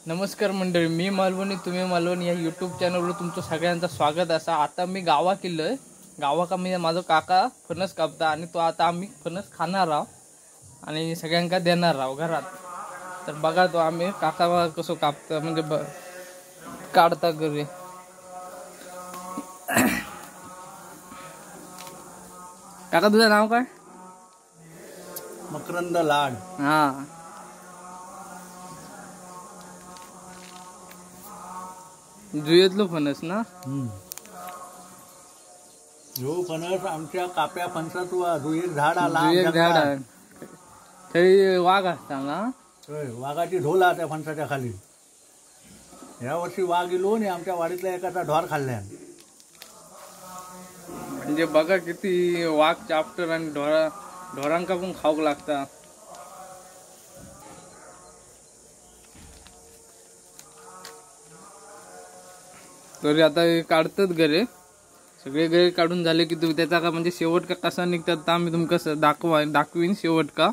नमस्कार मंडळी, मी मालवणी तुम्ही मालवणी या यूट्यूब चॅनलवर तुमचं सगळ्यांचं स्वागत असा। आता मी गावा किल्लोय गावाका मी माझा काका फणस कापता आणि तो आता आम्ही फणस खाणार आहोत आणि सगळ्यांका देणार आहोत घरात। तर बघा तो आम्ही काका कसं कापता म्हणजे काढता घरी। काका तुझं नाव काय? मकरंद लाड। हा जुयतलो फणस ना। जो फणस आमच्या काप्या फणसाचा जो एक झाड आला जुयक झाड ते वाघ असता ना। वाघाची ढोला त्या फणसाच्या खाली। या वर्षी वाघ इलो आणि आमच्या वाडीतल्या एकाचा ढोर खाल्ल्या। म्हणजे बघा किती वाघ चाप्टर आणि ढोरांका पण खाऊक लागता। तरी आता काढतात घरे सगळे घरे काढून झाले की त्याचा का म्हणजे शेवट का कसा निघतात आम्ही तुमका दाखवीन शेवट का।